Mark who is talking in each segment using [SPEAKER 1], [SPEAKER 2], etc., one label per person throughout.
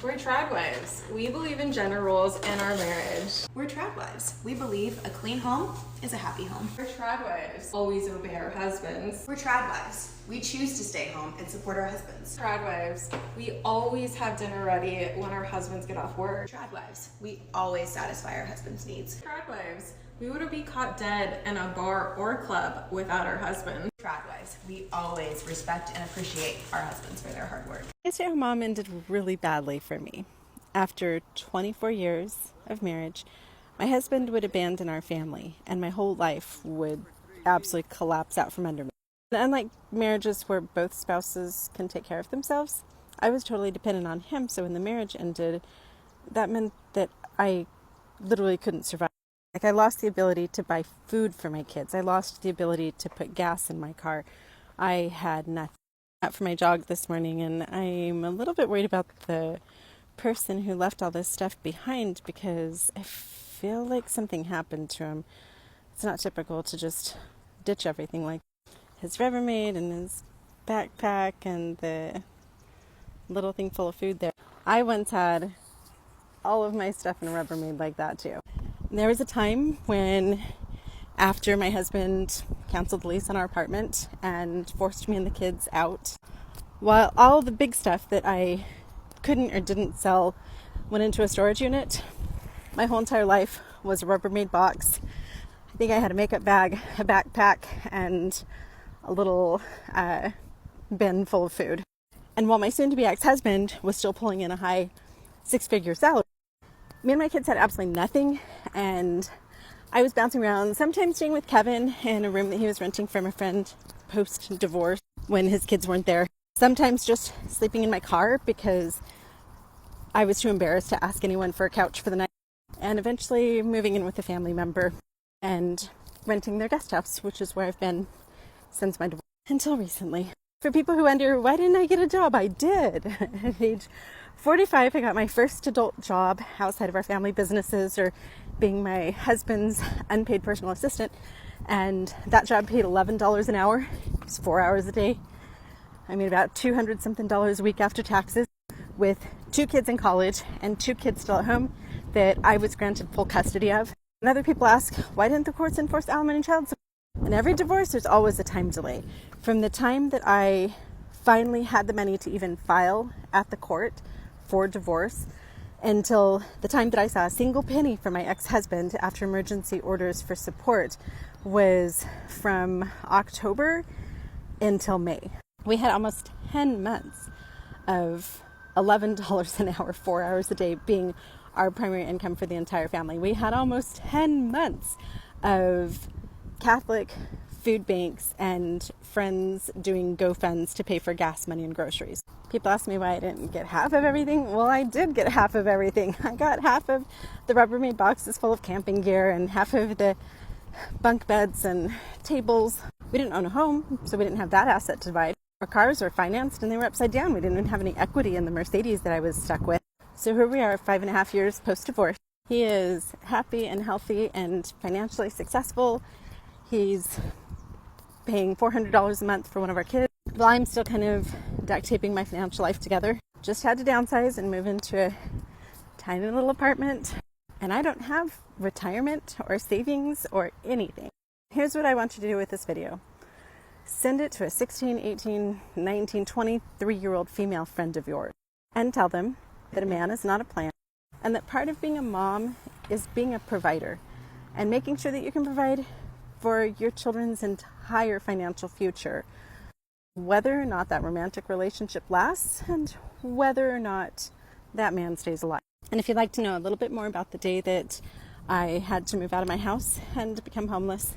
[SPEAKER 1] We're tradwives. We believe in gender roles in our marriage.
[SPEAKER 2] We're tradwives. We believe a clean home is a happy home.
[SPEAKER 1] We're tradwives. Always obey our husbands.
[SPEAKER 2] We're tradwives. We choose to stay home and support our husbands.
[SPEAKER 1] Tradwives. We always have dinner ready when our husbands get off work.
[SPEAKER 2] Tradwives. We always satisfy our husband's needs.
[SPEAKER 1] Tradwives. We wouldn't be caught dead in a bar or club without our husband.
[SPEAKER 2] Tradwives. We always respect and appreciate our husbands for their hard work.
[SPEAKER 3] My stay-at-home mom ended really badly for me. After 24 years of marriage, my husband would abandon our family, and my whole life would absolutely collapse out from under me. And unlike marriages where both spouses can take care of themselves, I was totally dependent on him, so when the marriage ended, that meant that I literally couldn't survive. I lost the ability to buy food for my kids. I lost the ability to put gas in my car. I had nothing. Out for my jog this morning, and I'm a little bit worried about the person who left all this stuff behind because I feel like something happened to him. It's not typical to just ditch everything, like his Rubbermaid and his backpack and the little thing full of food there. I once had all of my stuff in a Rubbermaid like that too. There was a time when, after my husband canceled the lease on our apartment and forced me and the kids out, while all the big stuff that I couldn't or didn't sell went into a storage unit, my whole entire life was a Rubbermaid box. I think I had a makeup bag, a backpack, and a little bin full of food. And while my soon-to-be ex-husband was still pulling in a high six-figure salary, me and my kids had absolutely nothing, and I was bouncing around, sometimes staying with Kevin in a room that he was renting from a friend post-divorce when his kids weren't there. Sometimes just sleeping in my car because I was too embarrassed to ask anyone for a couch for the night. And eventually moving in with a family member and renting their guest house, which is where I've been since my divorce until recently. For people who wonder, why didn't I get a job? I did. At age 45, I got my first adult job outside of our family businesses or being my husband's unpaid personal assistant. And that job paid $11 an hour. It was 4 hours a day. I made about $200 something a week after taxes, with 2 kids in college and 2 kids still at home that I was granted full custody of. And other people ask, why didn't the courts enforce alimony and child support? In every divorce, there's always a time delay. From the time that I finally had the money to even file at the court for divorce until the time that I saw a single penny from my ex-husband after emergency orders for support was from October until May. We had almost 10 months of $11 an hour, 4 hours a day being our primary income for the entire family. We had almost 10 months of Catholic food banks and friends doing GoFunds to pay for gas money and groceries. People ask me why I didn't get half of everything. Well, I did get half of everything. I got half of the Rubbermaid boxes full of camping gear and half of the bunk beds and tables. We didn't own a home, so we didn't have that asset to divide. Our cars were financed and they were upside down. We didn't even have any equity in the Mercedes that I was stuck with. So here we are 5.5 years post-divorce. He is happy and healthy and financially successful. He's paying $400 a month for one of our kids. Well, I'm still kind of duct taping my financial life together. Just had to downsize and move into a tiny little apartment. And I don't have retirement or savings or anything. Here's what I want you to do with this video. Send it to a 16, 18, 19, 23-year-old female friend of yours and tell them that a man is not a plan and that part of being a mom is being a provider and making sure that you can provide for your children's entire financial future, whether or not that romantic relationship lasts and whether or not that man stays alive. And if you'd like to know a little bit more about the day that I had to move out of my house and become homeless,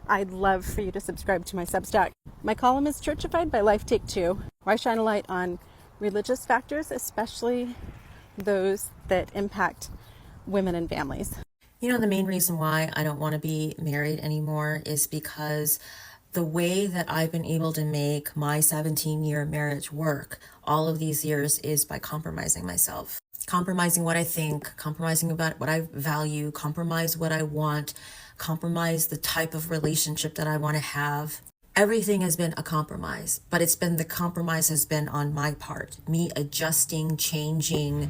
[SPEAKER 3] I'd love for you to subscribe to my Substack. My column is Churchified by Life Take Two, where I shine a light on religious factors, especially those that impact women and families.
[SPEAKER 4] You know, the main reason why I don't want to be married anymore is because the way that I've been able to make my 17-year marriage work all of these years is by compromising myself. Compromising what I think, compromising about what I value, compromise what I want, compromise the type of relationship that I want to have. everything has been a compromise, but it's been the compromise has been on my part, me adjusting, changing,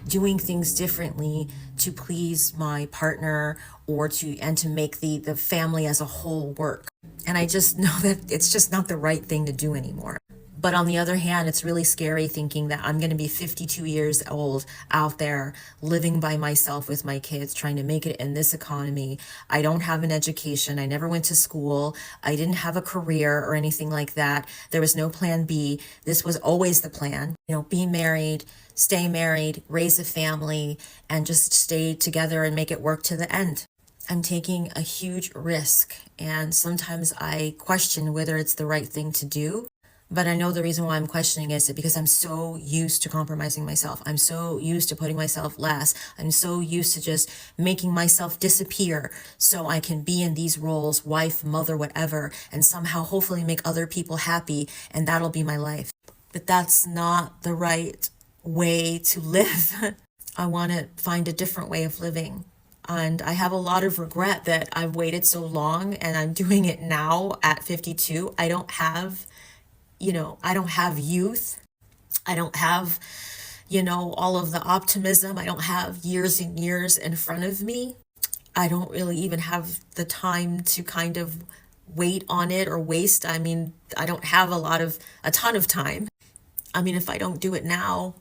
[SPEAKER 4] doing things differently to please my partner or to make the family as a whole work. And I just know that it's just not the right thing to do anymore. But on the other hand, it's really scary thinking that I'm going to be 52 years old out there living by myself with my kids, trying to make it in this economy. I don't have an education. I never went to school. I didn't have a career or anything like that. There was no plan B. This was always the plan. Be married, stay married, raise a family, and just stay together and make it work to the end. I'm taking a huge risk, and sometimes I question whether it's the right thing to do. But I know the reason why I'm questioning is because I'm so used to compromising myself. I'm so used to putting myself last. I'm so used to just making myself disappear so I can be in these roles, wife, mother, whatever, and somehow hopefully make other people happy, and that'll be my life. But that's not the right way to live. I want to find a different way of living. And I have a lot of regret that I've waited so long and I'm doing it now at 52. I don't have youth. I don't have, all of the optimism. I don't have years and years in front of me. I don't really even have the time to kind of wait on it or waste. I don't have a ton of time. If I don't do it now,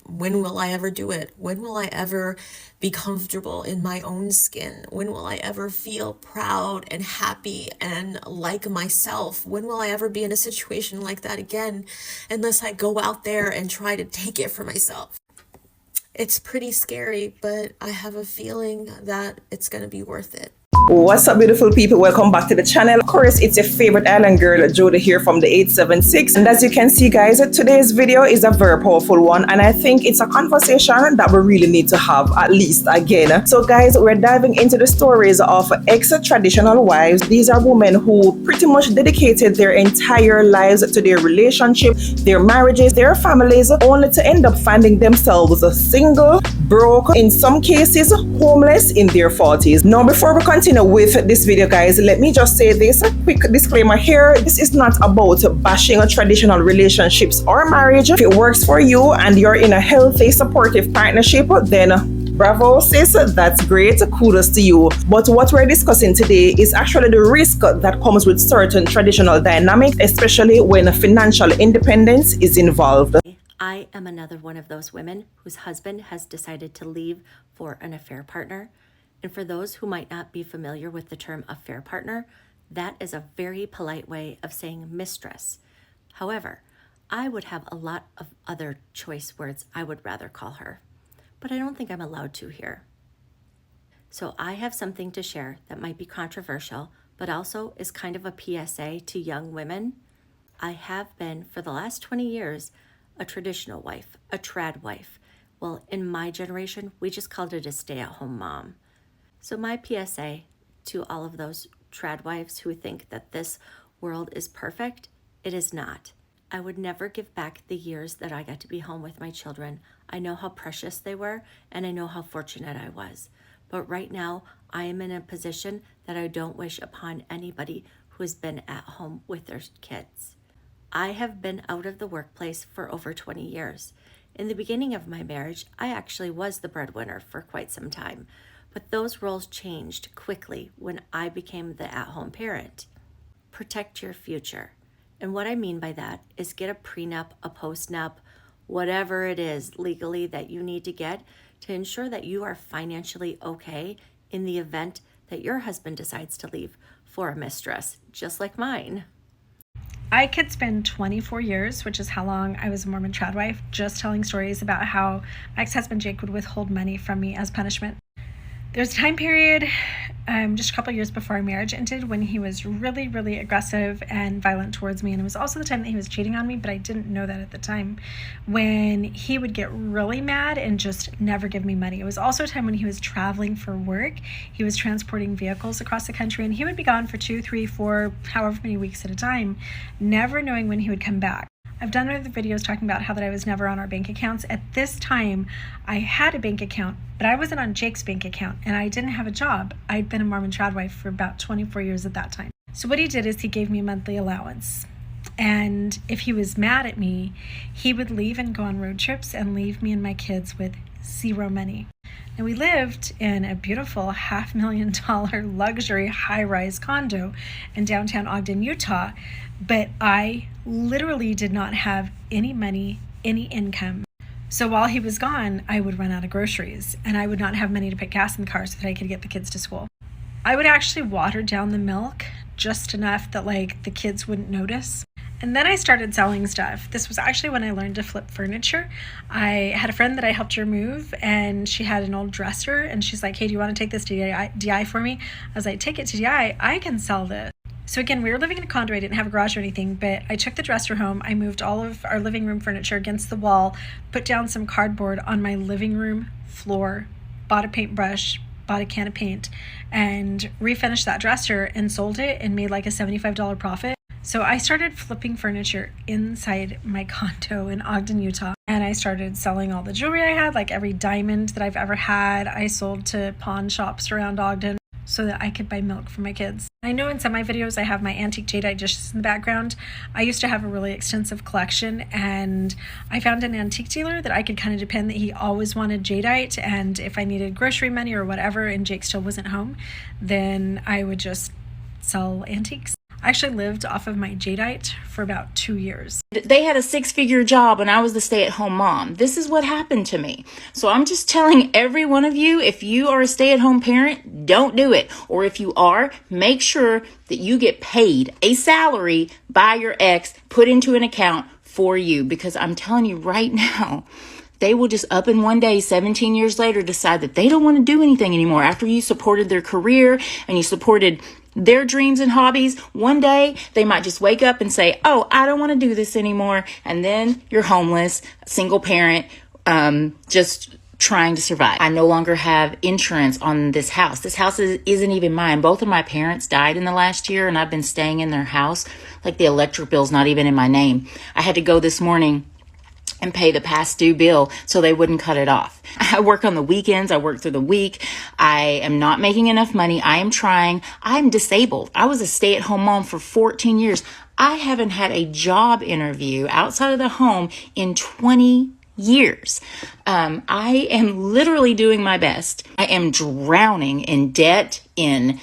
[SPEAKER 4] when will I ever do it? When will I ever be comfortable in my own skin? When will I ever feel proud and happy and like myself? When will I ever be in a situation like that again? Unless I go out there and try to take it for myself. It's pretty scary, but I have a feeling that it's going to be worth it.
[SPEAKER 5] What's up, beautiful people? Welcome back to the channel. Of course, it's your favorite island girl, Jody, here from the 876. And as you can see, guys, today's video is a very powerful one, and I think it's a conversation that we really need to have, at least again. So guys, we're diving into the stories of ex-traditional wives. These are women who pretty much dedicated their entire lives to their relationship, their marriages, their families, only to end up finding themselves single, broke, in some cases homeless in their 40s. Now, before we continue with this video, guys, let me just say this, a quick disclaimer here. This is not about bashing traditional relationships or marriage. If it works for you and you're in a healthy, supportive partnership, then bravo, sis, that's great, kudos to you. But what we're discussing today is actually the risk that comes with certain traditional dynamics, especially when financial independence is involved.
[SPEAKER 6] I am another one of those women whose husband has decided to leave for an affair partner. And for those who might not be familiar with the term affair partner, that is a very polite way of saying mistress. However, I would have a lot of other choice words I would rather call her, but I don't think I'm allowed to here. So I have something to share that might be controversial, but also is kind of a PSA to young women. I have been, for the last 20 years, a traditional wife, a TRAD wife. Well, in my generation, we just called it a stay-at-home mom. So my PSA to all of those TRAD wives who think that this world is perfect, it is not. I would never give back the years that I got to be home with my children. I know how precious they were, and I know how fortunate I was. But right now, I am in a position that I don't wish upon anybody who has been at home with their kids. I have been out of the workplace for over 20 years. In the beginning of my marriage, I actually was the breadwinner for quite some time. But those roles changed quickly when I became the at-home parent. Protect your future. And what I mean by that is get a prenup, a postnup, whatever it is legally that you need to get to ensure that you are financially okay in the event that your husband decides to leave for a mistress, just like mine.
[SPEAKER 7] I could spend 24 years, which is how long I was a Mormon trad wife, just telling stories about how my ex-husband Jake would withhold money from me as punishment. There's a time period just a couple years before our marriage ended when he was really, really aggressive and violent towards me. And it was also the time that he was cheating on me, but I didn't know that at the time, when he would get really mad and just never give me money. It was also a time when he was traveling for work. He was transporting vehicles across the country, and he would be gone for 2, 3, 4, however many weeks at a time, never knowing when he would come back. I've done other videos talking about how that I was never on our bank accounts. At this time, I had a bank account, but I wasn't on Jake's bank account, and I didn't have a job. I'd been a Mormon trad wife for about 24 years at that time. So what he did is he gave me a monthly allowance. And if he was mad at me, he would leave and go on road trips and leave me and my kids with zero money. And we lived in a beautiful $500,000 luxury high-rise condo in downtown Ogden, Utah, but I literally did not have any money, any income. So while he was gone, I would run out of groceries, and I would not have money to put gas in the car so that I could get the kids to school. I would actually water down the milk just enough that like the kids wouldn't notice. And then I started selling stuff. This was actually when I learned to flip furniture. I had a friend that I helped her move, and she had an old dresser, and she's like, hey, do you want to take this to DI for me? I was like, take it to DI, I can sell this. So again, we were living in a condo. I didn't have a garage or anything, but I took the dresser home. I moved all of our living room furniture against the wall, put down some cardboard on my living room floor, bought a paintbrush, bought a can of paint, and refinished that dresser and sold it and made like a $75 profit. So I started flipping furniture inside my condo in Ogden, Utah. And I started selling all the jewelry I had, like every diamond that I've ever had. I sold to pawn shops around Ogden so that I could buy milk for my kids. I know in some of my videos I have my antique jadeite dishes in the background. I used to have a really extensive collection, and I found an antique dealer that I could kind of depend that he always wanted jadeite, and if I needed grocery money or whatever and Jake still wasn't home, then I would just sell antiques. I actually lived off of my jadeite for about 2 years.
[SPEAKER 8] They had a 6-figure job and I was the stay-at-home mom. This is what happened to me. So I'm just telling every one of you, if you are a stay-at-home parent, don't do it. Or if you are, make sure that you get paid a salary by your ex, put into an account for you. Because I'm telling you right now, they will just up in one day, 17 years later, decide that they don't want to do anything anymore. After you supported their career and you supported their dreams and hobbies, one day they might just wake up and say, oh, I don't want to do this anymore. And then you're homeless, single parent, just trying to survive. I no longer have insurance on this house. This house isn't even mine. Both of my parents died in the last year, and I've been staying in their house. Like the electric bill's not even in my name. I had to go this morning and pay the past due bill so they wouldn't cut it off. I work on the weekends. I work through the week. I am not making enough money. I am trying. I'm disabled. I was a stay-at-home mom for 14 years. I haven't had a job interview outside of the home in 20 years. I am literally doing my best. I am drowning in debt, in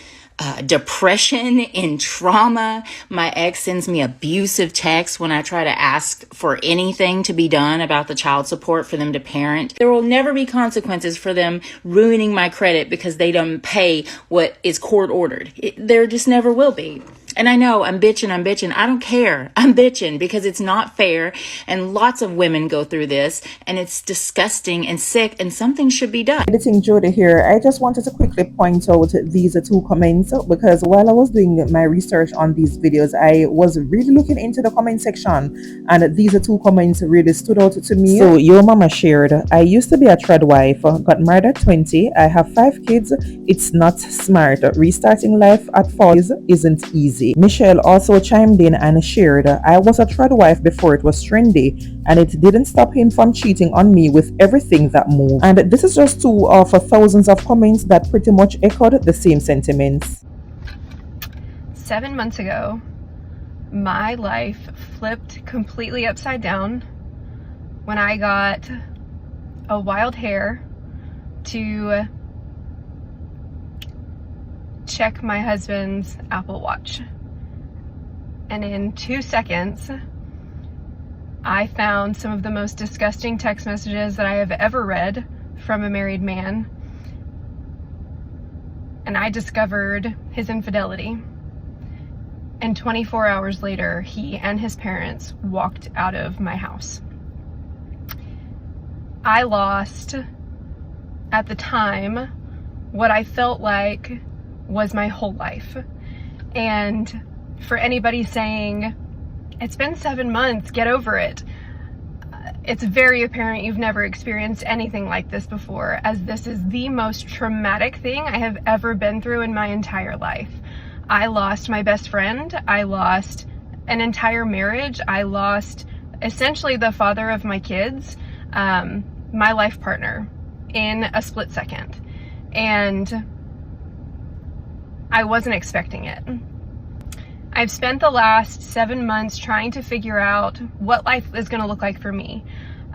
[SPEAKER 8] depression, in trauma. My ex sends me abusive texts when I try to ask for anything to be done about the child support for them to parent. There will never be consequences for them ruining my credit because they don't pay what is court ordered. There just never will be. And I know I'm bitching. I don't care. I'm bitching because it's not fair. And lots of women go through this, and it's disgusting and sick, and something should be done.
[SPEAKER 5] Editing Jody here. I just wanted to quickly point out these two comments, because while I was doing my research on these videos, I was really looking into the comment section, and these two comments really stood out to me. So your mama shared, I used to be a TRAD wife, got married at 20, I have 5 kids. It's not smart. Restarting life at 40 isn't easy. Michelle also chimed in and shared, I was a TRAD wife before it was trendy, and it didn't stop him from cheating on me with everything that moved. And this is just 2 of thousands of comments that pretty much echoed the same sentiments.
[SPEAKER 1] 7 months ago, my life flipped completely upside down when I got a wild hair to check my husband's Apple Watch. And in 2 seconds, I found some of the most disgusting text messages that I have ever read from a married man. And I discovered his infidelity. And 24 hours later, he and his parents walked out of my house. I lost, at the time, what I felt like was my whole life. And for anybody saying, it's been 7 months, get over it, it's very apparent you've never experienced anything like this before, as this is the most traumatic thing I have ever been through in my entire life. I lost my best friend, I lost an entire marriage, I lost essentially the father of my kids, my life partner, in a split second. And I wasn't expecting it. I've spent the last 7 months trying to figure out what life is going to look like for me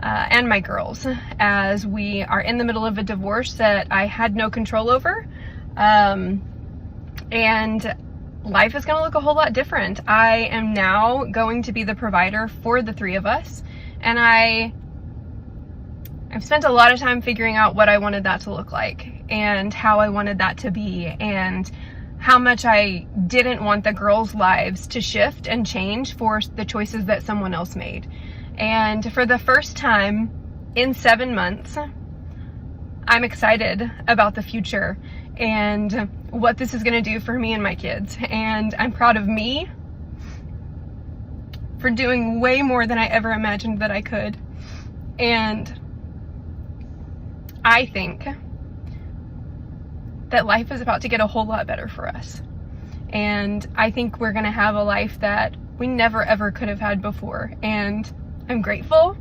[SPEAKER 1] and my girls, as we are in the middle of a divorce that I had no control over. And life is going to look a whole lot different. I am now going to be the provider for the three of us, and I've spent a lot of time figuring out what I wanted that to look like and how I wanted that to be, and how much I didn't want the girls' lives to shift and change for the choices that someone else made. And for the first time in 7 months, I'm excited about the future and what this is going to do for me and my kids. And I'm proud of me for doing way more than I ever imagined that I could. And I think that life is about to get a whole lot better for us. And I think we're going to have a life that we never ever could have had before. And I'm grateful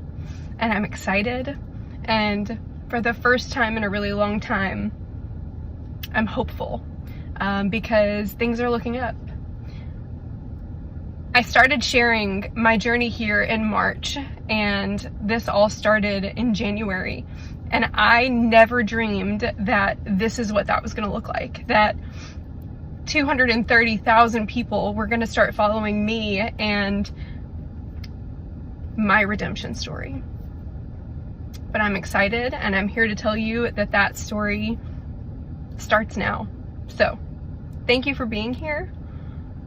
[SPEAKER 1] and I'm excited. And for the first time in a really long time, I'm hopeful because things are looking up. I started sharing my journey here in March, and this all started in January. And I never dreamed that this is what that was going to look like, that 230,000 people were going to start following me and my redemption story. But I'm excited, and I'm here to tell you that that story starts now. So thank you for being here,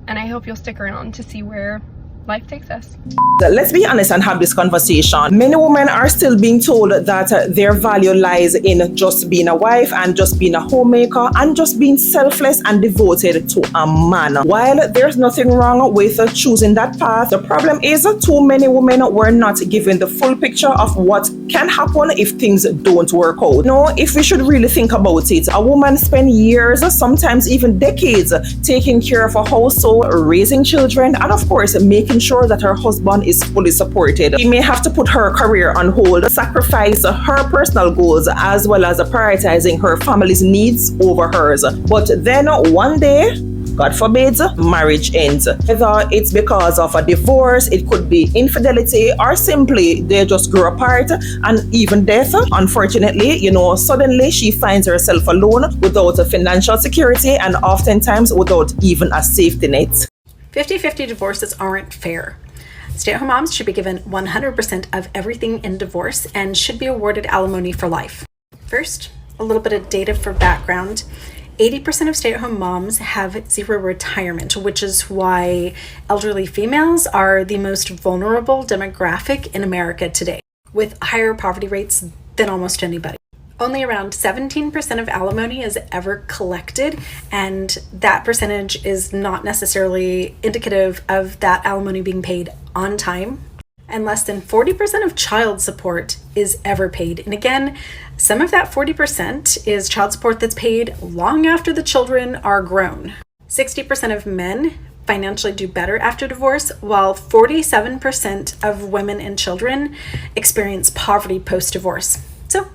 [SPEAKER 1] and I hope you'll stick around to see where life takes us.
[SPEAKER 5] Let's be honest and have this conversation. Many women are still being told that their value lies in just being a wife and just being a homemaker and just being selfless and devoted to a man. While there's nothing wrong with choosing that path, the problem is too many women were not given the full picture of what can happen if things don't work out. No, if we should really think about it, a woman spends years, sometimes even decades, taking care of a household, raising children, and of course making sure that her husband is fully supported. She may have to put her career on hold, sacrifice her personal goals, as well as prioritizing her family's needs over hers. But then one day, God forbid, marriage ends. Whether it's because of a divorce, it could be infidelity, or simply they just grew apart, and even death. Unfortunately, suddenly she finds herself alone without a financial security and oftentimes without even a safety net.
[SPEAKER 9] 50-50 divorces aren't fair. Stay-at-home moms should be given 100% of everything in divorce and should be awarded alimony for life. First, a little bit of data for background. 80% of stay-at-home moms have zero retirement, which is why elderly females are the most vulnerable demographic in America today, with higher poverty rates than almost anybody. Only around 17% of alimony is ever collected, and that percentage is not necessarily indicative of that alimony being paid on time. And less than 40% of child support is ever paid. And again, some of that 40% is child support that's paid long after the children are grown. 60% of men financially do better after divorce, while 47% of women and children experience poverty post-divorce. So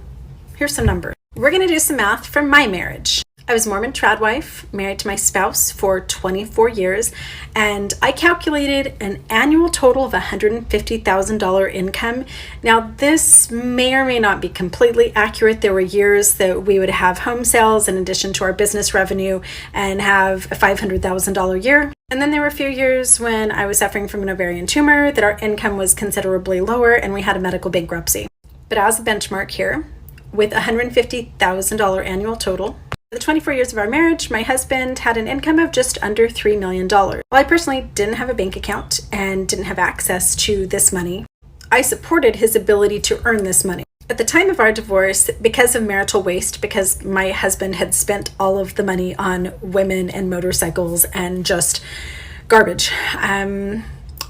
[SPEAKER 9] here's some numbers. We're going to do some math from my marriage. I was Mormon tradwife, married to my spouse for 24 years, and I calculated an annual total of $150,000 income. Now, this may or may not be completely accurate. There were years that we would have home sales in addition to our business revenue and have a $500,000 year. And then there were a few years when I was suffering from an ovarian tumor that our income was considerably lower and we had a medical bankruptcy. But as a benchmark here, with $150,000 annual total, for the 24 years of our marriage, my husband had an income of just under $3 million. While I personally didn't have a bank account and didn't have access to this money, I supported his ability to earn this money. At the time of our divorce, because of marital waste, because my husband had spent all of the money on women and motorcycles and just garbage,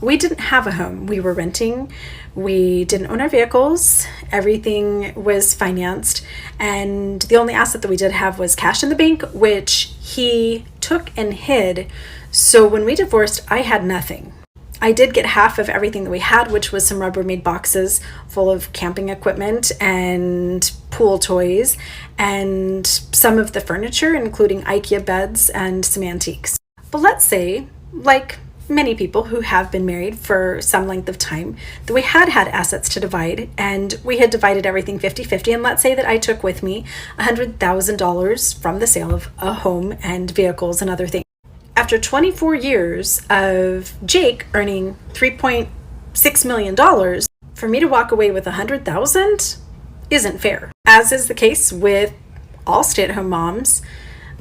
[SPEAKER 9] we didn't have a home. We were renting. We didn't own our vehicles. Everything was financed. And the only asset that we did have was cash in the bank, which he took and hid. So when we divorced, I had nothing. I did get half of everything that we had, which was some Rubbermaid boxes full of camping equipment and pool toys and some of the furniture, including IKEA beds and some antiques. But let's say, like many people who have been married for some length of time, that we had assets to divide, and we had divided everything 50-50. And let's say that I took with me $100,000 from the sale of a home and vehicles and other things. After 24 years of Jake earning $3.6 million, for me to walk away with $100,000 isn't fair. As is the case with all stay-at-home moms,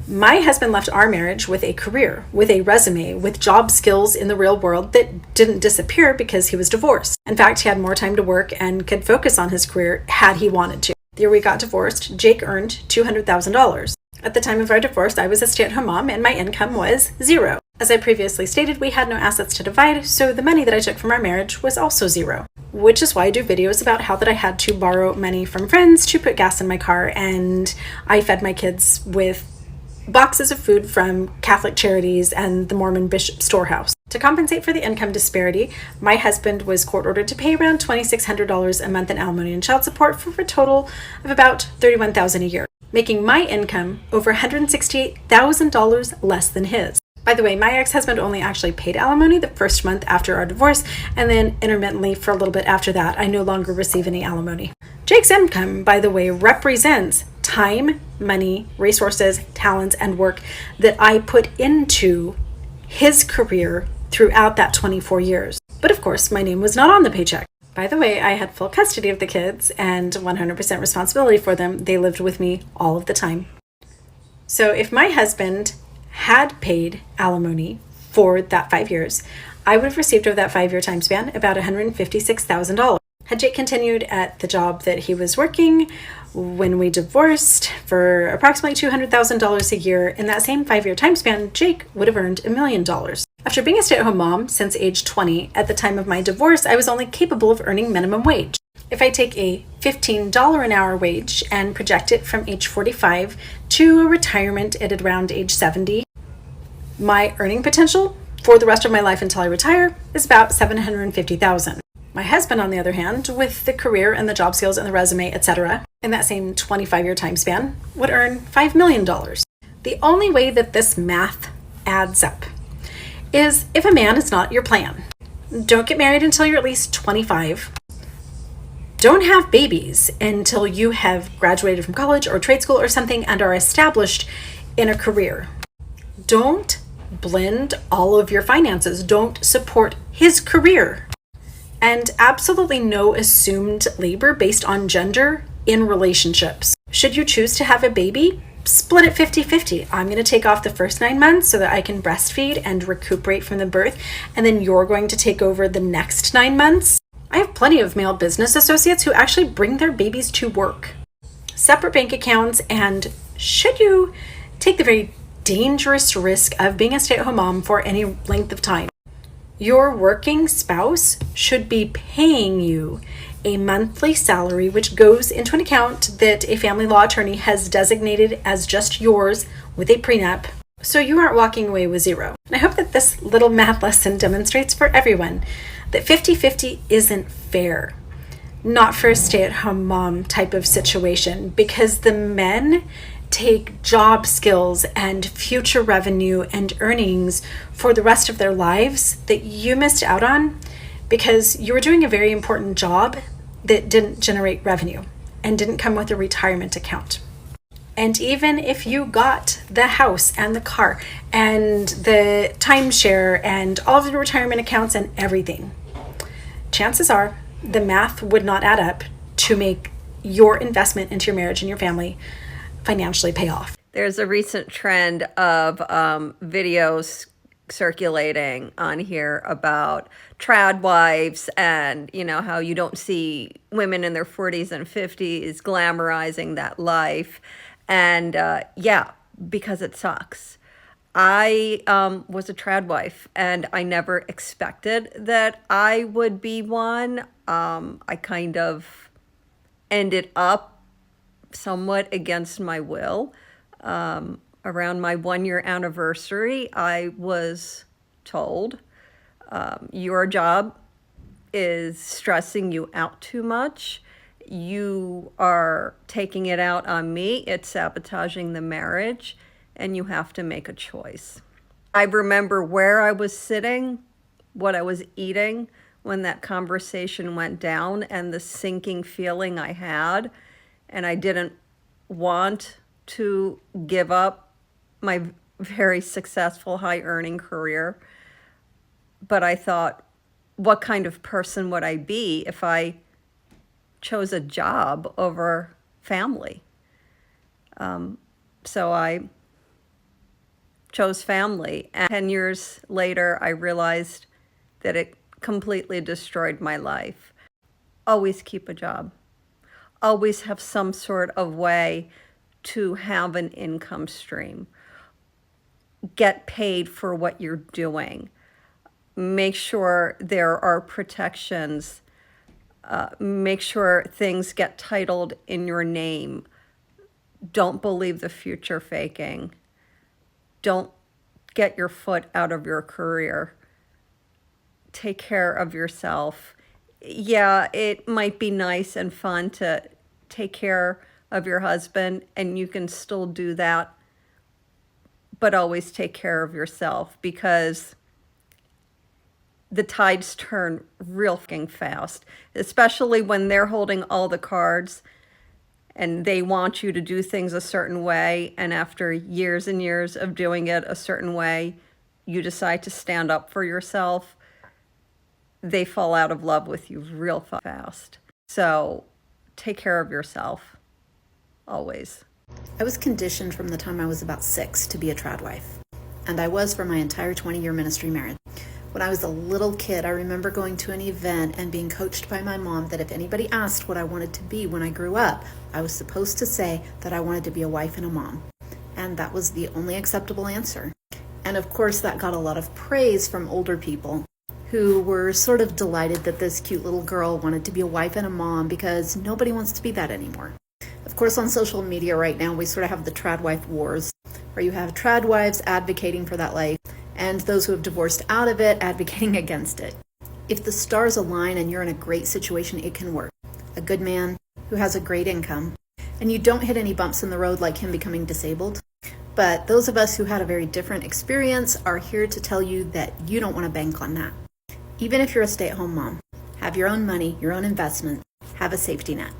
[SPEAKER 9] my husband left our marriage with a career, with a resume, with job skills in the real world that didn't disappear because he was divorced. In fact, he had more time to work and could focus on his career had he wanted to. The year we got divorced, Jake earned $200,000. At the time of our divorce, I was a stay-at-home mom and my income was zero. As I previously stated, we had no assets to divide, so the money that I took from our marriage was also zero. Which is why I do videos about how that I had to borrow money from friends to put gas in my car, and I fed my kids with boxes of food from Catholic Charities and the Mormon Bishop Storehouse. To compensate for the income disparity, my husband was court-ordered to pay around $2,600 a month in alimony and child support for a total of about $31,000 a year, making my income over $168,000 less than his. By the way, my ex-husband only actually paid alimony the first month after our divorce, and then intermittently for a little bit after that, I no longer receive any alimony. Jake's income, by the way, represents time, money, resources, talents, and work that I put into his career throughout that 24 years. But of course, my name was not on the paycheck. By the way, I had full custody of the kids and 100% responsibility for them. They lived with me all of the time. So if my husband had paid alimony for that 5 years, I would have received over that 5-year time span about $156,000. Had Jake continued at the job that he was working when we divorced for approximately $200,000 a year, in that same 5-year time span, Jake would have earned $1 million. After being a stay-at-home mom since age 20, at the time of my divorce, I was only capable of earning minimum wage. If I take a $15 an hour wage and project it from age 45 to a retirement at around age 70, my earning potential for the rest of my life until I retire is about $750,000. My husband, on the other hand, with the career and the job skills and the resume, etc., in that same 25-year time span, would earn $5 million. The only way that this math adds up is if a man is not your plan. Don't get married until you're at least 25. Don't have babies until you have graduated from college or trade school or something and are established in a career. Don't blend all of your finances. Don't support his career. And absolutely no assumed labor based on gender in relationships. Should you choose to have a baby, split it 50-50. I'm going to take off the first 9 months so that I can breastfeed and recuperate from the birth, and then you're going to take over the next 9 months. I have plenty of male business associates who actually bring their babies to work. Separate bank accounts, and should you take the very dangerous risk of being a stay-at-home mom for any length of time, your working spouse should be paying you a monthly salary, which goes into an account that a family law attorney has designated as just yours with a prenup, so you aren't walking away with zero. And I hope that this little math lesson demonstrates for everyone that 50-50 isn't fair. Not for a stay-at-home mom type of situation, because the men take job skills and future revenue and earnings for the rest of their lives that you missed out on because you were doing a very important job that didn't generate revenue and didn't come with a retirement account. And even if you got the house and the car and the timeshare and all of the retirement accounts and everything, chances are the math would not add up to make your investment into your marriage and your family financially pay off.
[SPEAKER 10] There's a recent trend of videos circulating on here about TRAD wives and, you know, how you don't see women in their 40s and 50s glamorizing that life. And yeah, because it sucks. I was a TRAD wife and I never expected that I would be one. I kind of ended up somewhat against my will. Around my 1-year anniversary, I was told, your job is stressing you out too much. You are taking it out on me. It's sabotaging the marriage, and you have to make a choice. I remember where I was sitting what I was eating when that conversation went down and the sinking feeling I had. And I didn't want to give up my very successful, high earning career. But I thought, what kind of person would I be if I chose a job over family? So I chose family. And 10 years later, I realized that it completely destroyed my life. Always keep a job. Always have some sort of way to have an income stream. Get paid for what you're doing. Make sure there are protections. Make sure things get titled in your name. Don't believe the future faking. Don't get your foot out of your career. Take care of yourself. Yeah, it might be nice and fun to take care of your husband, and you can still do that, but always take care of yourself, because the tides turn real fucking fast, especially when they're holding all the cards and they want you to do things a certain way, and after years and years of doing it a certain way, you decide to stand up for yourself. They fall out of love with you real fast. So take care of yourself, always.
[SPEAKER 11] I was conditioned from the time I was about 6 to be a tradwife, and I was for my entire 20-year ministry marriage. When I was a little kid, I remember going to an event and being coached by my mom that if anybody asked what I wanted to be when I grew up, I was supposed to say that I wanted to be a wife and a mom. And that was the only acceptable answer. And of course, that got a lot of praise from older people who were sort of delighted that this cute little girl wanted to be a wife and a mom, because nobody wants to be that anymore. Of course, on social media right now, we sort of have the tradwife wars, where you have tradwives advocating for that life and those who have divorced out of it advocating against it. If the stars align and you're in a great situation, it can work. A good man who has a great income, and you don't hit any bumps in the road like him becoming disabled. But those of us who had a very different experience are here to tell you that you don't want to bank on that. Even if you're a stay-at-home mom, have your own money, your own investment, have a safety net.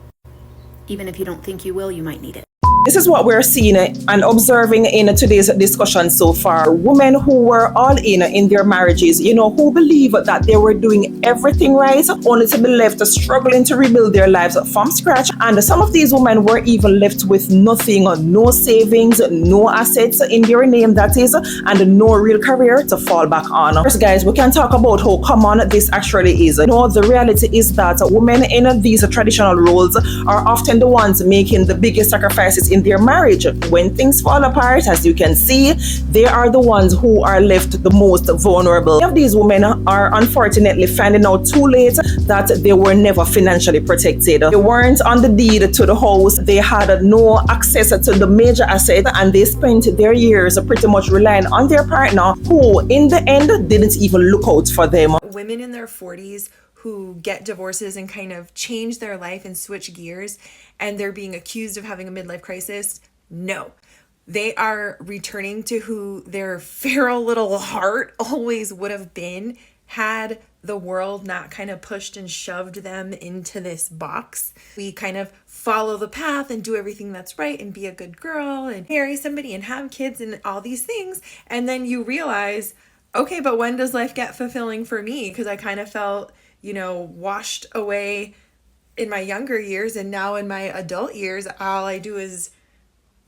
[SPEAKER 11] Even if you don't think you will, you might need it.
[SPEAKER 5] This is what we're seeing and observing in today's discussion so far. Women who were all in their marriages, who believe that they were doing everything right, only to be left struggling to rebuild their lives from scratch. And some of these women were even left with nothing, no savings, no assets in their name, that is, and no real career to fall back on. First, guys, we can talk about how common this actually is. The reality is that women in these traditional roles are often the ones making the biggest sacrifices in their marriage. When things fall apart, as you can see, they are the ones who are left the most vulnerable. Many of these women are unfortunately finding out too late that they were never financially protected. They weren't on the deed to the house, they had no access to the major asset, and they spent their years pretty much relying on their partner, who in the end didn't even look out for them.
[SPEAKER 12] Women in their 40s who get divorces and kind of change their life and switch gears, and they're being accused of having a midlife crisis, no. They are returning to who their feral little heart always would have been had the world not kind of pushed and shoved them into this box. We kind of follow the path and do everything that's right and be a good girl and marry somebody and have kids and all these things. And then you realize, okay, but when does life get fulfilling for me? Because I kind of felt, washed away in my younger years, and now in my adult years, all I do is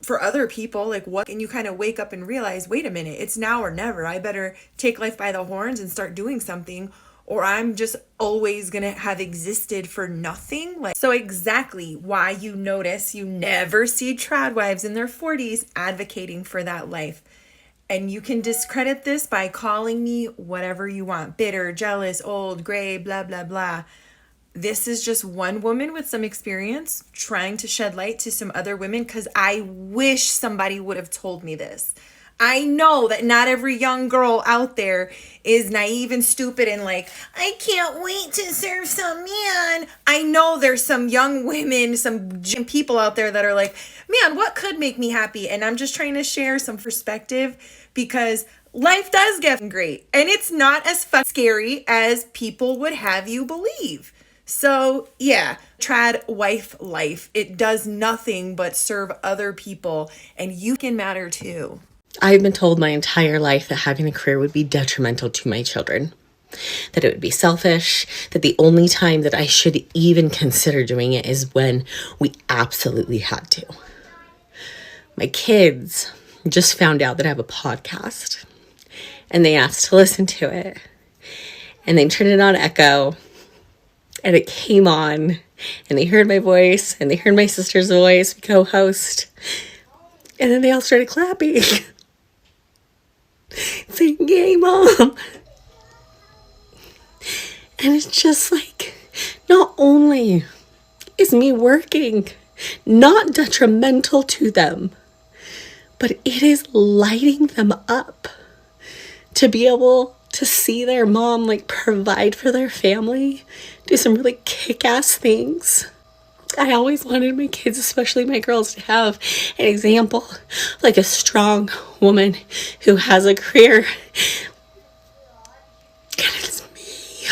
[SPEAKER 12] for other people, like what? And you kind of wake up and realize, wait a minute, it's now or never. I better take life by the horns and start doing something, or I'm just always gonna have existed for nothing. So exactly why you notice you never see tradwives in their 40s advocating for that life. And you can discredit this by calling me whatever you want, bitter, jealous, old, gray, blah, blah, blah. This is just one woman with some experience trying to shed light to some other women, because I wish somebody would have told me this. I know that not every young girl out there is naive and stupid and like, I can't wait to serve some man. I know there's some young women, some people out there that are like, man, what could make me happy? And I'm just trying to share some perspective, because life does get great, and it's not as scary as people would have you believe. So yeah, trad wife life, it does nothing but serve other people, and you can matter too.
[SPEAKER 13] I've been told my entire life that having a career would be detrimental to my children, that it would be selfish, that the only time that I should even consider doing it is when we absolutely had to. My kids just found out that I have a podcast, and they asked to listen to it, and they turned it on Echo, and it came on, and they heard my voice, and they heard my sister's voice, co-host, and then they all started clapping, saying, "Yay, Mom!" And it's just like, not only is me working not detrimental to them, but it is lighting them up to be able to see their mom like provide for their family, do some really kick-ass things. I always wanted my kids, especially my girls, to have an example, like a strong woman who has a career. And it's me.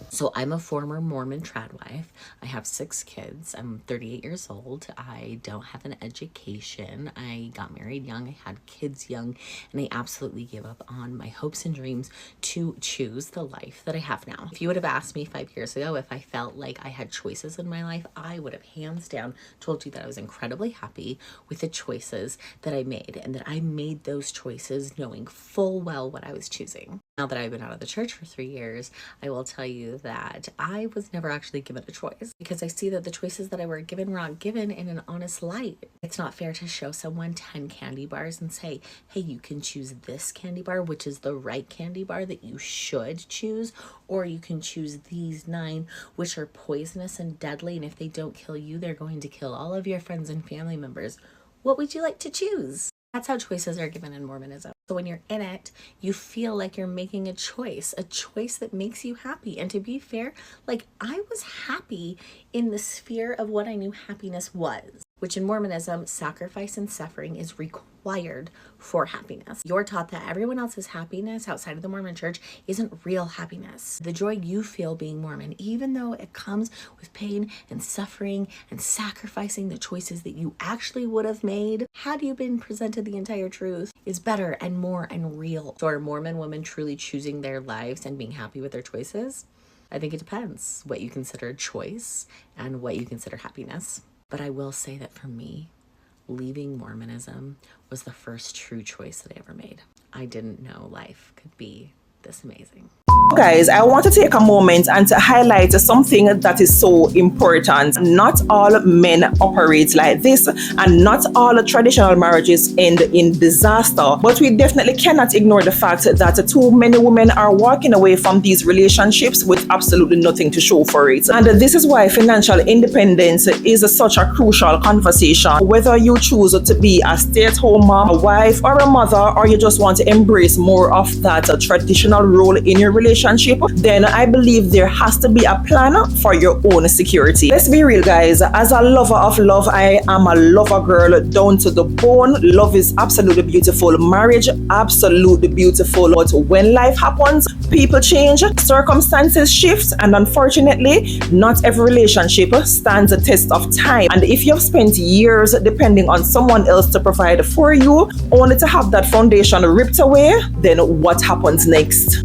[SPEAKER 14] So I'm a former Mormon trad wife. I have 6 kids. I'm 38 years old. I don't have an education. I got married young. I had kids young. And I absolutely gave up on my hopes and dreams to choose the life that I have now. If you would have asked me 5 years ago if I felt like I had choices in my life, I would have hands down told you that I was incredibly happy with the choices that I made, and that I made those choices knowing full well what I was choosing. Now that I've been out of the church for 3 years, I will tell you that I was never actually given a choice, because I see that the choices that I were given were not given in an honest light. It's not fair to show someone 10 candy bars and say, hey, you can choose this candy bar, which is the right candy bar that you should choose, or you can choose these 9, which are poisonous and deadly, and if they don't kill you, they're going to kill all of your friends and family members. What would you like to choose? That's how choices are given in Mormonism. So when you're in it, you feel like you're making a choice that makes you happy. And to be fair, like, I was happy in the sphere of what I knew happiness was, which in Mormonism, sacrifice and suffering is required for happiness. You're taught that everyone else's happiness outside of the Mormon church isn't real happiness. The joy you feel being Mormon, even though it comes with pain and suffering and sacrificing the choices that you actually would have made had you been presented the entire truth, is better and more and real. So are Mormon women truly choosing their lives and being happy with their choices? I think it depends what you consider a choice and what you consider happiness. But I will say that for me, leaving Mormonism was the first true choice that I ever made. I didn't know life could be this amazing.
[SPEAKER 5] Guys, I want to take a moment and to highlight something that is so important. Not all men operate like this, and not all traditional marriages end in disaster. But we definitely cannot ignore the fact that too many women are walking away from these relationships with absolutely nothing to show for it. And this is why financial independence is such a crucial conversation. Whether you choose to be a stay-at-home mom, a wife, or a mother, or you just want to embrace more of that traditional role in your relationship, then I believe there has to be a plan for your own security. Let's be real, guys. As a lover of love, I am a lover girl down to the bone. Love is absolutely beautiful. Marriage, absolutely beautiful. But when life happens, people change, circumstances shift, and unfortunately, not every relationship stands the test of time. And if you've spent years depending on someone else to provide for you, only to have that foundation ripped away, then what happens next?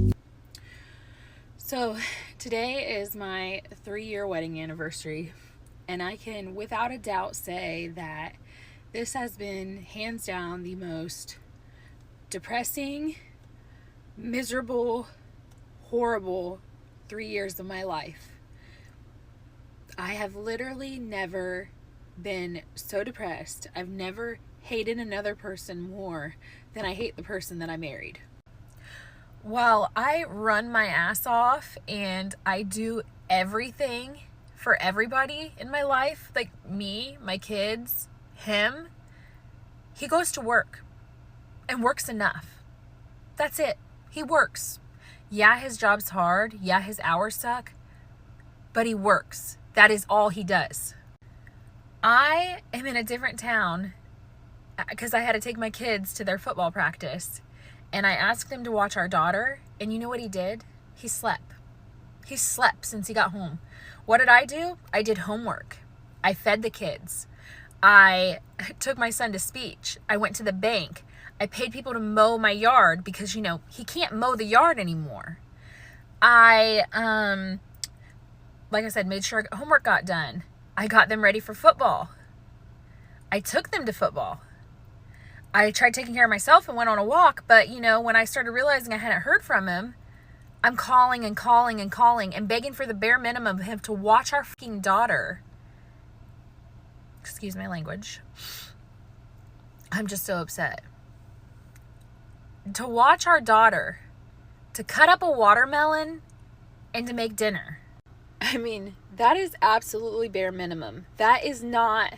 [SPEAKER 15] So today is my 3-year wedding anniversary, and I can without a doubt say that this has been hands down the most depressing, miserable, horrible 3 years of my life. I have literally never been so depressed. I've never hated another person more than I hate the person that I married. While I run my ass off and I do everything for everybody in my life, like me, my kids, him, he goes to work and works enough. That's it. He works. Yeah, his job's hard. Yeah, his hours suck, but he works. That is all he does. I am in a different town because I had to take my kids to their football practice, and I asked him to watch our daughter, and you know what he did? He slept. He slept since he got home. What did I do? I did homework. I fed the kids. I took my son to speech. I went to the bank. I paid people to mow my yard because, you know, he can't mow the yard anymore. I, like I said, made sure homework got done. I got them ready for football. I took them to football. I tried taking care of myself and went on a walk, but, you know, when I started realizing I hadn't heard from him, I'm calling and calling and calling and begging for the bare minimum of him to watch our fucking daughter. Excuse my language. I'm just so upset. To watch our daughter, to cut up a watermelon, and to make dinner. I mean, that is absolutely bare minimum. That is not,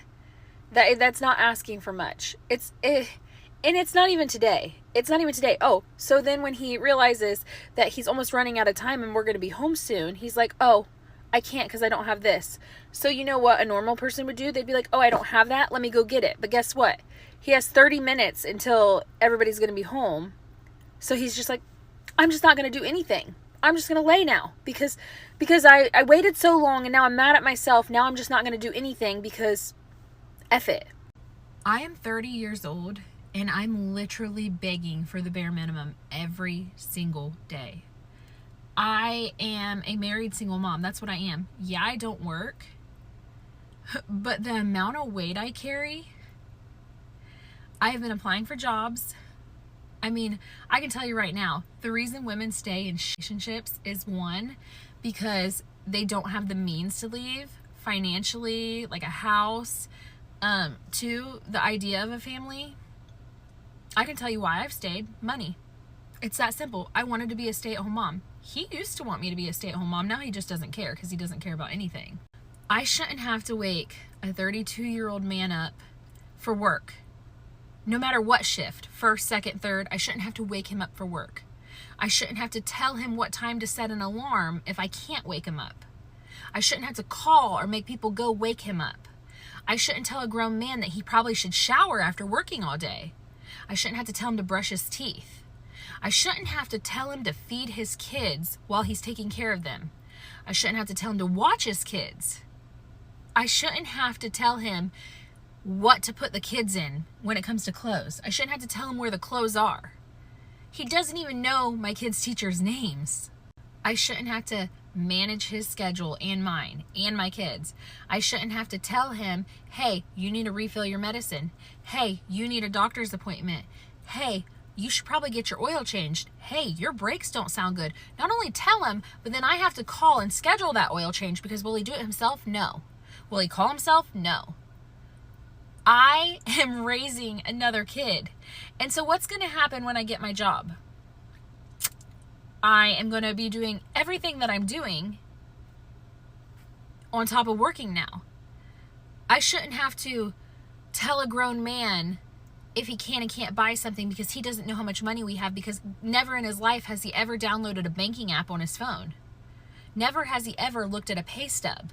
[SPEAKER 15] that's not asking for much. And it's not even today. It's not even today. Oh, so then when he realizes that he's almost running out of time and we're going to be home soon, he's like, oh, I can't because I don't have this. So you know what a normal person would do? They'd be like, oh, I don't have that. Let me go get it. But guess what? He has 30 minutes until everybody's going to be home. So he's just like, I'm just not going to do anything. I'm just going to lay now because I waited so long and now I'm mad at myself. Now I'm just not going to do anything because F it. I am 30 years old and I'm literally begging for the bare minimum every single day. I am a married single mom. That's what I am. Yeah, I don't work, but the amount of weight I carry, I have been applying for jobs. I mean, I can tell you right now, the reason women stay in relationships is one, because they don't have the means to leave financially, like a house. Two, the idea of a family. I can tell you why I've stayed. Money. It's that simple. I wanted to be a stay-at-home mom. He used to want me to be a stay-at-home mom. Now he just doesn't care because he doesn't care about anything. I shouldn't have to wake a 32-year-old man up for work. No matter what shift, first, second, third, I shouldn't have to wake him up for work. I shouldn't have to tell him what time to set an alarm if I can't wake him up. I shouldn't have to call or make people go wake him up. I shouldn't tell a grown man that he probably should shower after working all day. I shouldn't have to tell him to brush his teeth. I shouldn't have to tell him to feed his kids while he's taking care of them. I shouldn't have to tell him to watch his kids. I shouldn't have to tell him what to put the kids in when it comes to clothes. I shouldn't have to tell him where the clothes are. He doesn't even know my kids' teachers' names. I shouldn't have to manage his schedule and mine and my kids. I shouldn't have to tell him, hey, you need to refill your medicine. Hey, you need a doctor's appointment. Hey, you should probably get your oil changed. Hey, your brakes don't sound good. Not only tell him, but then I have to call and schedule that oil change because will he do it himself? No. Will he call himself? No. I am raising another kid. And so what's going to happen when I get my job? I am going to be doing everything that I'm doing on top of working now. I shouldn't have to tell a grown man if he can and can't buy something because he doesn't know how much money we have, because never in his life has he ever downloaded a banking app on his phone. Never has he ever looked at a pay stub.